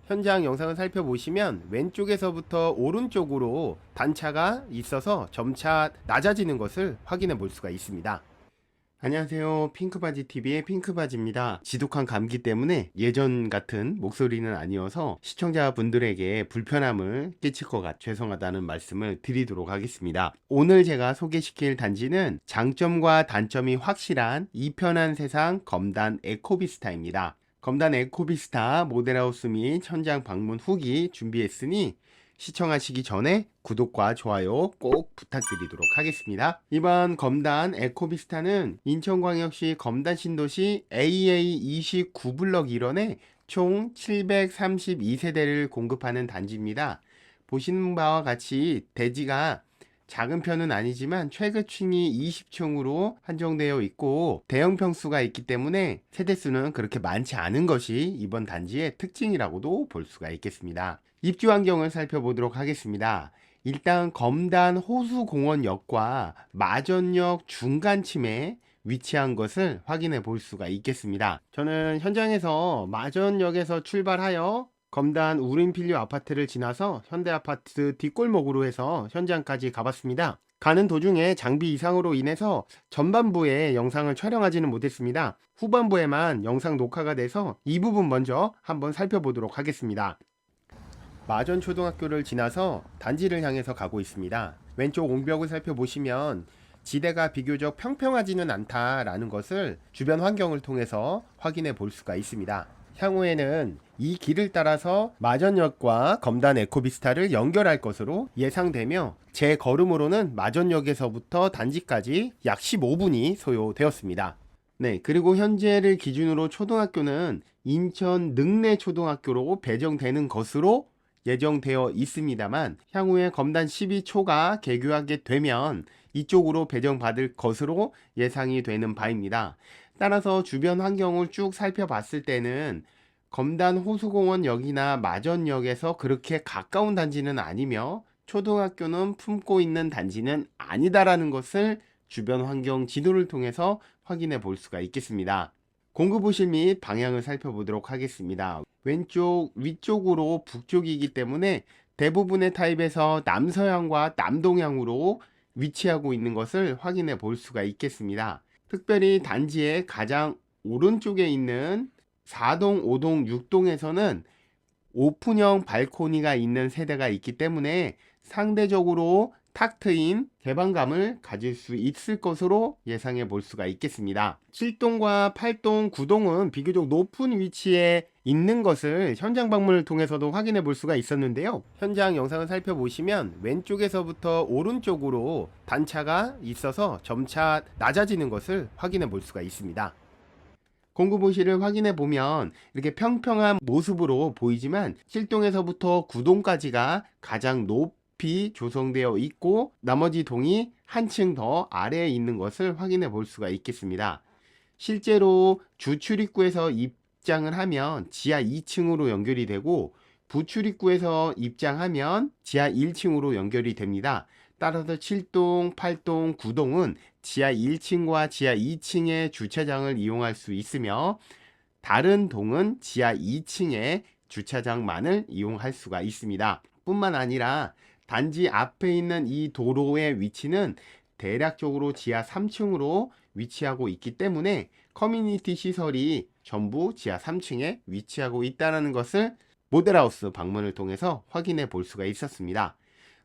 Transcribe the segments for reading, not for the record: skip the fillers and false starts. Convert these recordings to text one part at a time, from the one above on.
현장 영상을 살펴보시면 왼쪽에서부터 오른쪽으로 단차가 있어서 점차 낮아지는 것을 확인해 볼 수가 있습니다. 안녕하세요. 핑크바지TV의 핑크바지입니다. 지독한 감기 때문에 예전 같은 목소리는 아니어서 시청자분들에게 불편함을 끼칠 것 같아 죄송하다는 말씀을 드리도록 하겠습니다. 오늘 제가 소개시킬 단지는 장점과 단점이 확실한 이편한 세상 검단 에코비스타입니다. 검단 에코비스타 모델하우스 및 현장 방문 후기 준비했으니 시청하시기 전에 구독과 좋아요 꼭 부탁드리도록 하겠습니다. 이번 검단 에코비스타는 인천광역시 검단 신도시 AA29블럭 1원에 총 732세대를 공급하는 단지입니다. 보시는 바와 같이 대지가 작은 편은 아니지만 최고층이 20층으로 한정되어 있고 대형 평수가 있기 때문에 세대수는 그렇게 많지 않은 것이 이번 단지의 특징이라고도 볼 수가 있겠습니다. 입지 환경을 살펴보도록 하겠습니다. 일단 검단 호수공원역과 마전역 중간쯤에 위치한 것을 확인해 볼 수가 있겠습니다. 저는 현장에서 마전역에서 출발하여 검단 우린필류 아파트를 지나서 현대아파트 뒷골목으로 해서 현장까지 가봤습니다. 가는 도중에 장비 이상으로 인해서 전반부에 영상을 촬영하지는 못했습니다. 후반부에만 영상 녹화가 돼서 이 부분 먼저 한번 살펴보도록 하겠습니다. 마전초등학교를 지나서 단지를 향해서 가고 있습니다. 왼쪽 옹벽을 살펴보시면 지대가 비교적 평평하지는 않다라는 것을 주변 환경을 통해서 확인해 볼 수가 있습니다. 향후에는 이 길을 따라서 마전역과 검단 에코비스타를 연결할 것으로 예상되며 제 걸음으로는 마전역에서부터 단지까지 약 15분이 소요되었습니다. 네, 그리고 현재를 기준으로 초등학교는 인천 능내초등학교로 배정되는 것으로 예정되어 있습니다만 향후에 검단 12초가 개교하게 되면 이쪽으로 배정받을 것으로 예상이 되는 바입니다. 따라서 주변 환경을 쭉 살펴봤을 때는 검단 호수공원역이나 마전역에서 그렇게 가까운 단지는 아니며 초등학교는 품고 있는 단지는 아니다라는 것을 주변 환경 지도를 통해서 확인해 볼 수가 있겠습니다. 공급호실 및 방향을 살펴보도록 하겠습니다. 왼쪽 위쪽으로 북쪽이기 때문에 대부분의 타입에서 남서향과 남동향으로 위치하고 있는 것을 확인해 볼 수가 있겠습니다. 특별히 단지의 가장 오른쪽에 있는 4동, 5동, 6동에서는 오픈형 발코니가 있는 세대가 있기 때문에 상대적으로 탁 트인 개방감을 가질 수 있을 것으로 예상해 볼 수가 있겠습니다. 7동과 8동, 9동은 비교적 높은 위치에 있는 것을 현장 방문을 통해서도 확인해 볼 수가 있었는데요. 현장 영상을 살펴보시면 왼쪽에서부터 오른쪽으로 단차가 있어서 점차 낮아지는 것을 확인해 볼 수가 있습니다. 공급호실을 확인해 보면 이렇게 평평한 모습으로 보이지만 7동에서부터 9동까지가 가장 높이 조성되어 있고 나머지 동이 한층 더 아래에 있는 것을 확인해 볼 수가 있겠습니다. 실제로 주출입구에서 입장을 하면 지하 2층으로 연결이 되고 부출입구에서 입장하면 지하 1층으로 연결이 됩니다. 따라서 7동, 8동, 9동은 지하 1층과 지하 2층의 주차장을 이용할 수 있으며 다른 동은 지하 2층의 주차장만을 이용할 수가 있습니다. 뿐만 아니라 단지 앞에 있는 이 도로의 위치는 대략적으로 지하 3층으로 위치하고 있기 때문에 커뮤니티 시설이 전부 지하 3층에 위치하고 있다는 것을 모델하우스 방문을 통해서 확인해 볼 수가 있었습니다.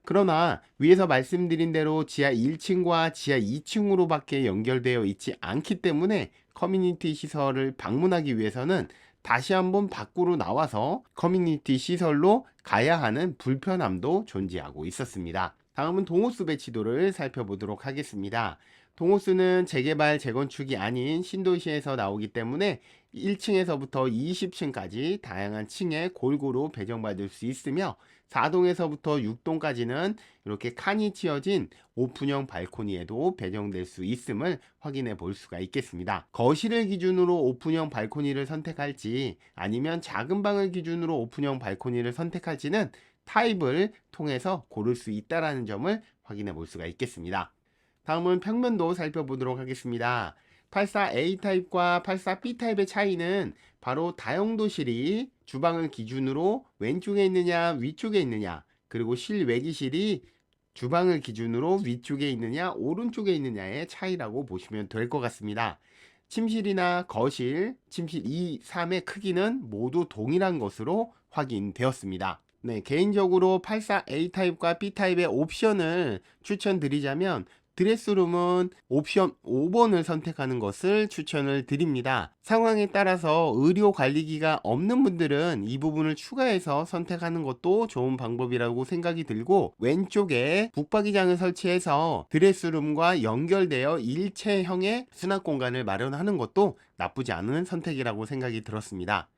그러나 위에서 말씀드린 대로 지하 1층과 지하 2층으로 밖에 연결되어 있지 않기 때문에 커뮤니티 시설을 방문하기 위해서는 다시 한번 밖으로 나와서 커뮤니티 시설로 가야 하는 불편함도 존재하고 있었습니다. 다음은 동호수 배치도를 살펴보도록 하겠습니다. 동호수는 재개발, 재건축이 아닌 신도시에서 나오기 때문에 1층에서부터 20층까지 다양한 층에 골고루 배정받을 수 있으며 4동에서부터 6동까지는 이렇게 칸이 치어진 오픈형 발코니에도 배정될 수 있음을 확인해 볼 수가 있겠습니다. 거실을 기준으로 오픈형 발코니를 선택할지 아니면 작은 방을 기준으로 오픈형 발코니를 선택할지는 타입을 통해서 고를 수 있다는 점을 확인해 볼 수가 있겠습니다. 다음은 평면도 살펴보도록 하겠습니다. 84A 타입과 84B 타입의 차이는 바로 다용도실이 주방을 기준으로 왼쪽에 있느냐 위쪽에 있느냐, 그리고 실외기실이 주방을 기준으로 위쪽에 있느냐 오른쪽에 있느냐의 차이라고 보시면 될 것 같습니다. 침실이나 거실, 침실 2, 3의 크기는 모두 동일한 것으로 확인되었습니다. 네, 개인적으로 84A 타입과 B 타입의 옵션을 추천드리자면 드레스룸은 옵션 5번을 선택하는 것을 추천을 드립니다. 상황에 따라서 의료 관리기가 없는 분들은 이 부분을 추가해서 선택하는 것도 좋은 방법이라고 생각이 들고, 왼쪽에 붙박이장을 설치해서 드레스룸과 연결되어 일체형의 수납 공간을 마련하는 것도 나쁘지 않은 선택이라고 생각이 들었습니다.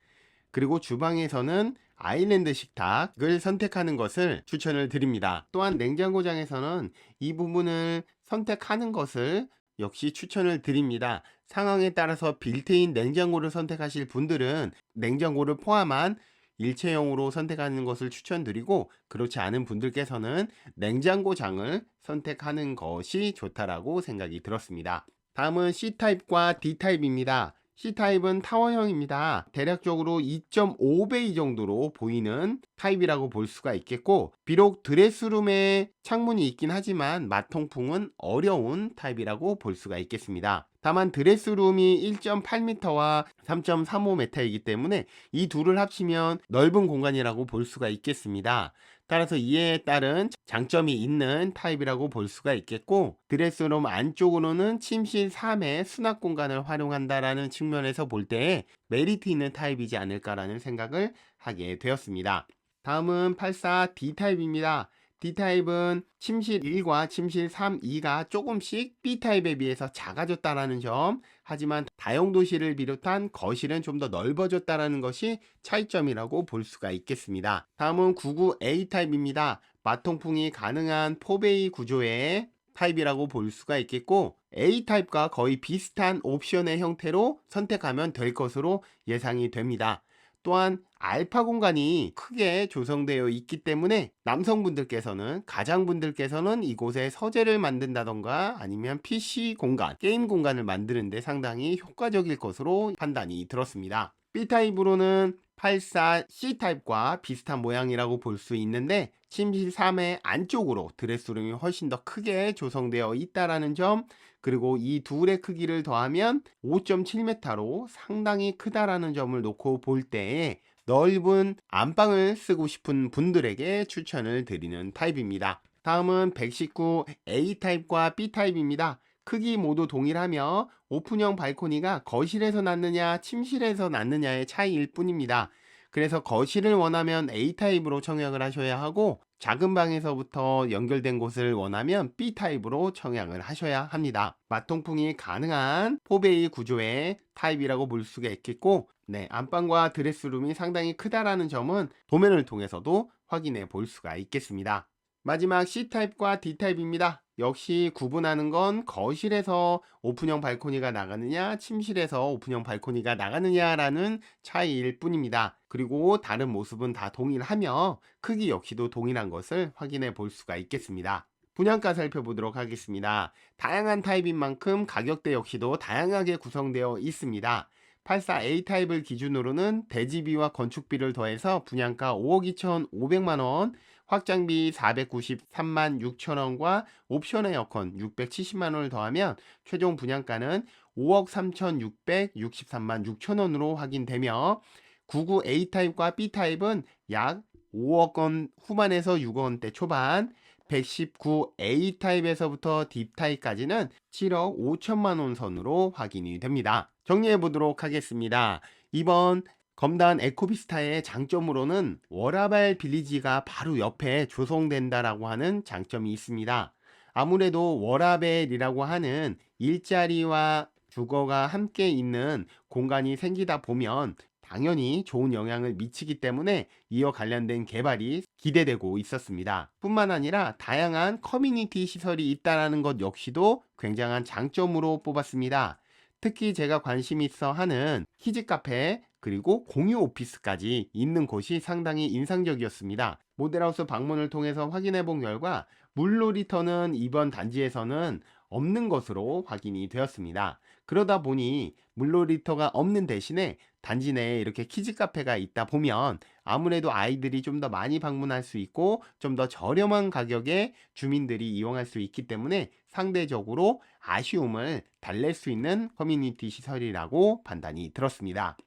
그리고 주방에서는 아일랜드 식탁을 선택하는 것을 추천을 드립니다. 또한 냉장고장에서는 이 부분을 선택하는 것을 역시 추천을 드립니다. 상황에 따라서 빌트인 냉장고를 선택하실 분들은 냉장고를 포함한 일체형으로 선택하는 것을 추천드리고, 그렇지 않은 분들께서는 냉장고장을 선택하는 것이 좋다라고 생각이 들었습니다. 다음은 C타입과 D타입입니다. C타입은 타워형입니다. 대략적으로 2.5배 정도로 보이는 타입이라고 볼 수가 있겠고, 비록 드레스룸에 창문이 있긴 하지만 마통풍은 어려운 타입이라고 볼 수가 있겠습니다. 다만 드레스룸이 1.8m와 3.35m이기 때문에 이 둘을 합치면 넓은 공간이라고 볼 수가 있겠습니다. 따라서 이에 따른 장점이 있는 타입이라고 볼 수가 있겠고, 드레스룸 안쪽으로는 침실 3의 수납 공간을 활용한다라는 측면에서 볼 때 메리트 있는 타입이지 않을까라는 생각을 하게 되었습니다. 다음은 84D 타입입니다. D타입은 침실 1과 침실 3, 2가 조금씩 B타입에 비해서 작아졌다라는 점, 하지만 다용도실을 비롯한 거실은 좀 더 넓어졌다라는 것이 차이점이라고 볼 수가 있겠습니다. 다음은 99A 타입입니다. 마통풍이 가능한 4베이 구조의 타입이라고 볼 수가 있겠고, A 타입과 거의 비슷한 옵션의 형태로 선택하면 될 것으로 예상이 됩니다. 또한 알파 공간이 크게 조성되어 있기 때문에 남성분들께서는, 가장분들께서는 이곳에 서재를 만든다던가 아니면 PC 공간, 게임 공간을 만드는데 상당히 효과적일 것으로 판단이 들었습니다. B타입으로는 84C타입과 비슷한 모양이라고 볼 수 있는데, 침실 3의 안쪽으로 드레스룸이 훨씬 더 크게 조성되어 있다라는 점, 그리고 이 둘의 크기를 더하면 5.7m로 상당히 크다라는 점을 놓고 볼 때 넓은 안방을 쓰고 싶은 분들에게 추천을 드리는 타입입니다. 다음은 119A 타입과 B 타입입니다. 크기 모두 동일하며 오픈형 발코니가 거실에서 낳느냐 침실에서 낳느냐의 차이일 뿐입니다. 그래서 거실을 원하면 A타입으로 청약을 하셔야 하고, 작은 방에서부터 연결된 곳을 원하면 B타입으로 청약을 하셔야 합니다. 마통풍이 가능한 4베이 구조의 타입이라고 볼 수가 있겠고, 안방과 드레스룸이 상당히 크다라는 점은 도면을 통해서도 확인해 볼 수가 있겠습니다. 마지막 C타입과 D타입입니다. 역시 구분하는 건 거실에서 오픈형 발코니가 나가느냐 침실에서 오픈형 발코니가 나가느냐라는 차이일 뿐입니다. 그리고 다른 모습은 다 동일하며 크기 역시도 동일한 것을 확인해 볼 수가 있겠습니다. 분양가 살펴보도록 하겠습니다. 다양한 타입인 만큼 가격대 역시도 다양하게 구성되어 있습니다. 84A 타입을 기준으로는 대지비와 건축비를 더해서 분양가 5억 2,500만원, 확장비 493만 6천원과 옵션 에어컨 670만원을 더하면 최종 분양가는 5억 3,663만 6천원으로 확인되며, 99A 타입과 B 타입은 약 5억 원 후반에서 6억 원대 초반, 119A 타입에서부터 D 타입까지는 7억 5천만 원 선으로 확인이 됩니다. 정리해 보도록 하겠습니다. 이번 검단 에코비스타의 장점으로는 워라밸 빌리지가 바로 옆에 조성된다라고 하는 장점이 있습니다. 아무래도 워라밸이라고 하는 일자리와 주거가 함께 있는 공간이 생기다 보면 당연히 좋은 영향을 미치기 때문에 이와 관련된 개발이 기대되고 있었습니다. 뿐만 아니라 다양한 커뮤니티 시설이 있다는 것 역시도 굉장한 장점으로 뽑았습니다. 특히 제가 관심 있어 하는 키즈 카페, 그리고 공유 오피스까지 있는 곳이 상당히 인상적이었습니다. 모델하우스 방문을 통해서 확인해 본 결과 물놀이터는 이번 단지에서는 없는 것으로 확인이 되었습니다. 그러다 보니 물놀이터가 없는 대신에 단지 내에 이렇게 키즈 카페가 있다 보면 아무래도 아이들이 좀 더 많이 방문할 수 있고 좀 더 저렴한 가격에 주민들이 이용할 수 있기 때문에 상대적으로 아쉬움을 달랠 수 있는 커뮤니티 시설이라고 판단이 들었습니다.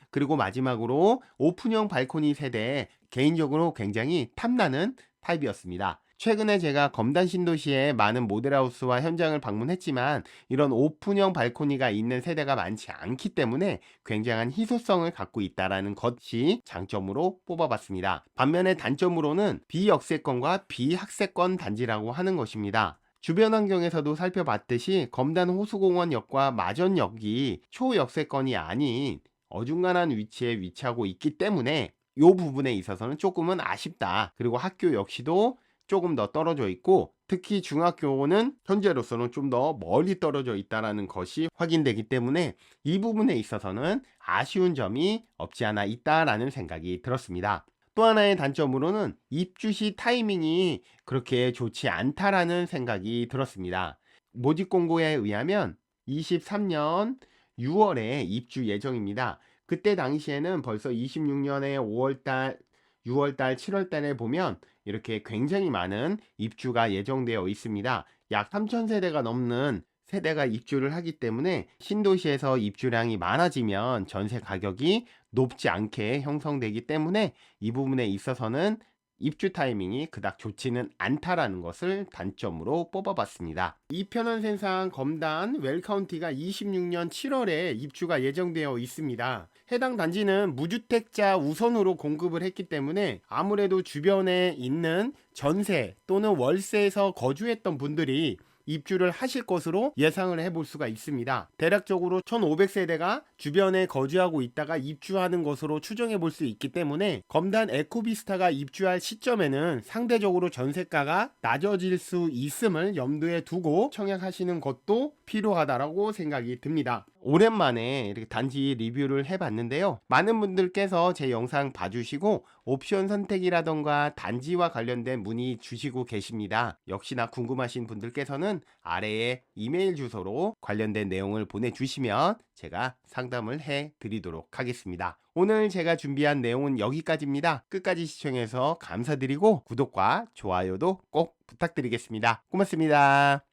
그리고 마지막으로 오픈형 발코니 세대, 개인적으로 굉장히 탐나는 타입이었습니다. 최근에 제가 검단 신도시의 많은 모델하우스와 현장을 방문했지만 이런 오픈형 발코니가 있는 세대가 많지 않기 때문에 굉장한 희소성을 갖고 있다는 것이 장점으로 뽑아봤습니다. 반면에 단점으로는 비역세권과 비학세권 단지라고 하는 것입니다. 주변 환경에서도 살펴봤듯이 검단 호수공원역과 마전역이 초역세권이 아닌 어중간한 위치에 위치하고 있기 때문에 이 부분에 있어서는 조금은 아쉽다. 그리고 학교 역시도 조금 더 떨어져 있고 특히 중학교는 현재로서는 좀 더 멀리 떨어져 있다는 것이 확인되기 때문에 이 부분에 있어서는 아쉬운 점이 없지 않아 있다라는 생각이 들었습니다. 또 하나의 단점으로는 입주 시 타이밍이 그렇게 좋지 않다라는 생각이 들었습니다. 모집 공고에 의하면 23년 6월에 입주 예정입니다. 그때 당시에는 벌써 26년에 5월달, 6월달, 7월달에 보면 이렇게 굉장히 많은 입주가 예정되어 있습니다. 약 3,000세대가 넘는 세대가 입주를 하기 때문에 신도시에서 입주량이 많아지면 전세 가격이 높지 않게 형성되기 때문에 이 부분에 있어서는 입주 타이밍이 그닥 좋지는 않다라는 것을 단점으로 뽑아봤습니다. 이편원센상 검단 웰카운티가 26년 7월에 입주가 예정되어 있습니다. 해당 단지는 무주택자 우선으로 공급을 했기 때문에 아무래도 주변에 있는 전세 또는 월세에서 거주했던 분들이 입주를 하실 것으로 예상을 해볼 수가 있습니다. 대략적으로 1500세대가 주변에 거주하고 있다가 입주하는 것으로 추정해 볼 수 있기 때문에 검단 에코비스타가 입주할 시점에는 상대적으로 전세가가 낮아질 수 있음을 염두에 두고 청약하시는 것도 필요하다라고 생각이 듭니다. 오랜만에 이렇게 단지 리뷰를 해봤는데요. 많은 분들께서 제 영상 봐주시고 옵션 선택이라던가 단지와 관련된 문의 주시고 계십니다. 역시나 궁금하신 분들께서는 아래에 이메일 주소로 관련된 내용을 보내주시면 제가 상담을 해드리도록 하겠습니다. 오늘 제가 준비한 내용은 여기까지입니다. 끝까지 시청해서 감사드리고 구독과 좋아요도 꼭 부탁드리겠습니다. 고맙습니다.